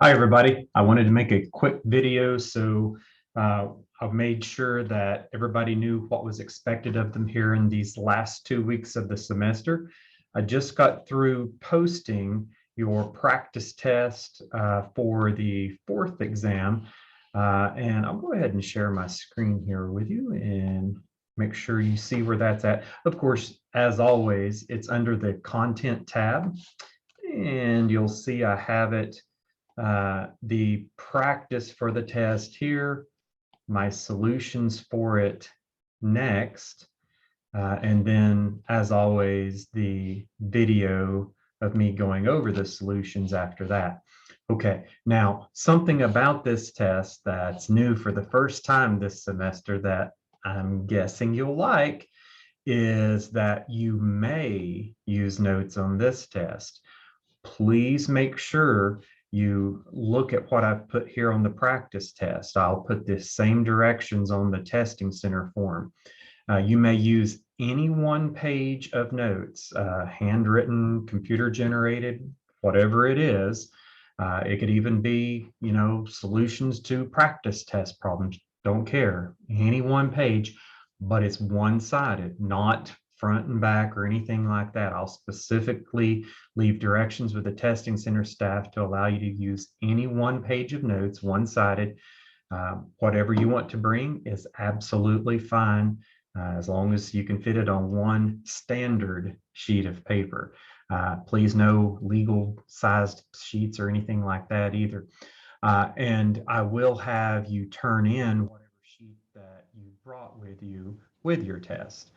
Hi, everybody. I wanted to make a quick video, so I've made sure that everybody knew what was expected of them here in these last 2 weeks of the semester. I just got through posting your practice test for the fourth exam, and I'll go ahead and share my screen here with you and make sure you see where that's at. Of course, as always, it's under the content tab, and you'll see I have it the practice for the test here, my solutions for it next, and then, as always, the video of me going over the solutions after that. Okay, now something about this test that's new for the first time this semester that I'm guessing you'll like is that you may use notes on this test. Please make sure you look at what I've put here on the practice test. I'll put the same directions on the testing center form. You may use any one page of notes, handwritten, computer generated, whatever it is. It could even be, solutions to practice test problems. Don't care. Any one page, but it's one-sided, not front and back or anything like that. I'll specifically leave directions with the testing center staff to allow you to use any one page of notes, one-sided. Whatever you want to bring is absolutely fine, as long as you can fit it on one standard sheet of paper. Please no legal sized sheets or anything like that either. And I will have you turn in whatever sheet that you brought with you with your test.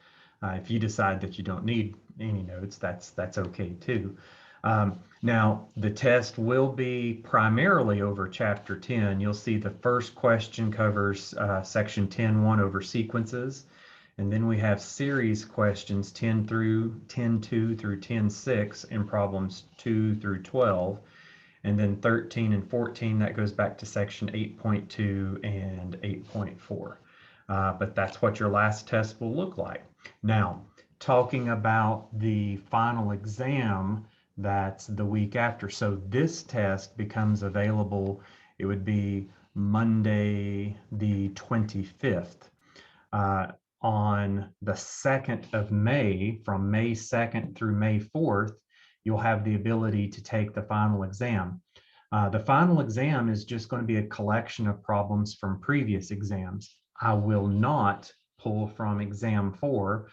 If you decide that you don't need any notes, that's okay too. Now, the test will be primarily over Chapter 10. You'll see the first question covers Section 10.1 over sequences. And then we have series questions 10 through 10.2 through 10.6 and problems 2 through 12. And then 13 and 14, that goes back to section 8.2 and 8.4. But that's what your last test will look like. Now, talking about the final exam, that's the week after. So this test becomes available, it would be Monday the 25th. On the 2nd of May, from May 2nd through May 4th, you'll have the ability to take the final exam. The final exam is just going to be a collection of problems from previous exams. I will not pull from exam 4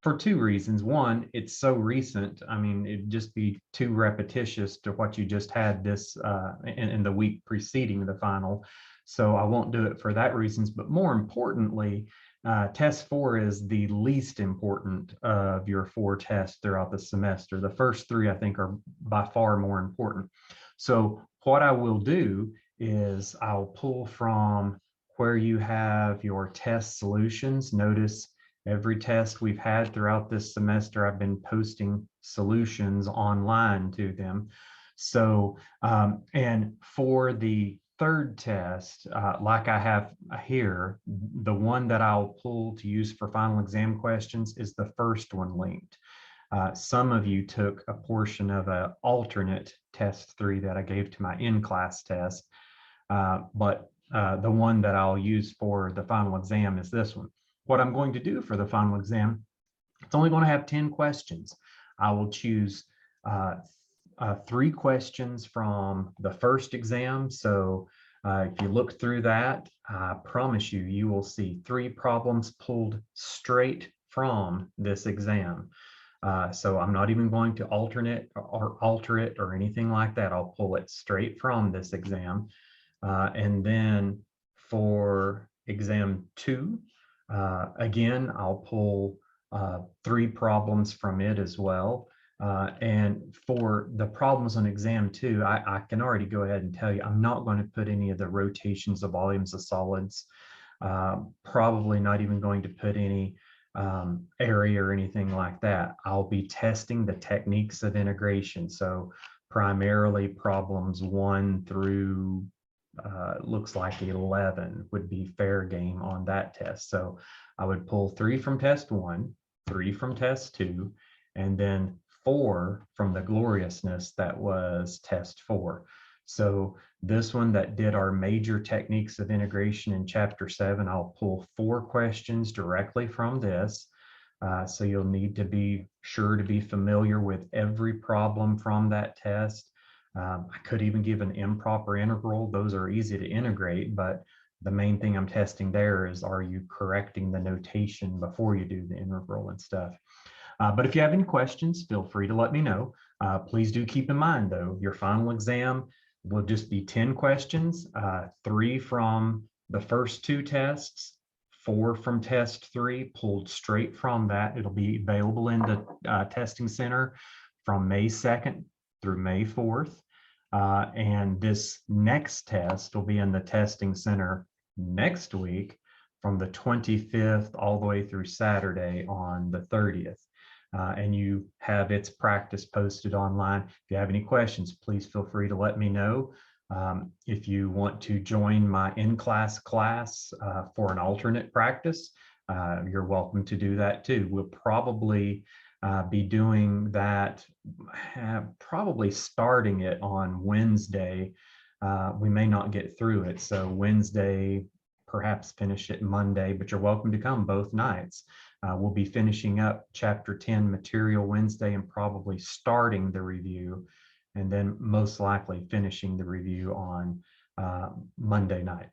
for two reasons. One, it's so recent. I mean, it'd just be too repetitious to what you just had this in the week preceding the final. So I won't do it for that reasons. But more importantly, test 4 is the least important of your 4 tests throughout the semester. The first 3, I think, are by far more important. So what I will do is I'll pull from where you have your test solutions. Notice every test we've had throughout this semester, I've been posting solutions online to them. So, and for the third test, like I have here, the one that I'll pull to use for final exam questions is the first one linked. Some of you took a portion of an alternate test 3 that I gave to my in-class test, but the one that I'll use for the final exam is this one. What I'm going to do for the final exam, it's only going to have 10 questions. I will choose 3 questions from the first exam. So if you look through that, I promise you, you will see 3 problems pulled straight from this exam. So I'm not even going to alternate or alter it or anything like that. I'll pull it straight from this exam. And then for exam 2, again, I'll pull 3 problems from it as well. And for the problems on exam 2, I can already go ahead and tell you, I'm not going to put any of the rotations of volumes of solids, probably not even going to put any area or anything like that. I'll be testing the techniques of integration. So primarily problems 1 through looks like 11 would be fair game on that test. So I would pull 3 from test 1, 3 from test 2, and then 4 from the gloriousness that was test 4. So this one that did our major techniques of integration in chapter 7, I'll pull 4 questions directly from this. So you'll need to be sure to be familiar with every problem from that test. I could even give an improper integral. Those are easy to integrate, but the main thing I'm testing there is, are you correcting the notation before you do the integral and stuff? But if you have any questions, feel free to let me know. Please do keep in mind, though, your final exam will just be 10 questions, 3 from the first 2 tests, 4 from test 3, pulled straight from that. It'll be available in the testing center from May 2nd through May 4th. And this next test will be in the testing center next week from the 25th all the way through Saturday on the 30th. And you have its practice posted online. If you have any questions, please feel free to let me know. If you want to join my in-class class for an alternate practice, you're welcome to do that too. We'll probably be doing that, probably starting it on Wednesday. We may not get through it, so Wednesday, perhaps finish it Monday, but you're welcome to come both nights. We'll be finishing up chapter 10 material Wednesday and probably starting the review, and then most likely finishing the review on Monday night.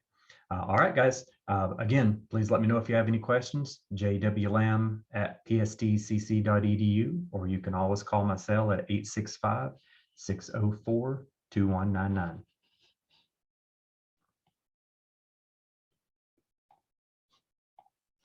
All right, guys. Again, please let me know if you have any questions, jwlam@pstcc.edu, or you can always call my cell at 865-604-2199.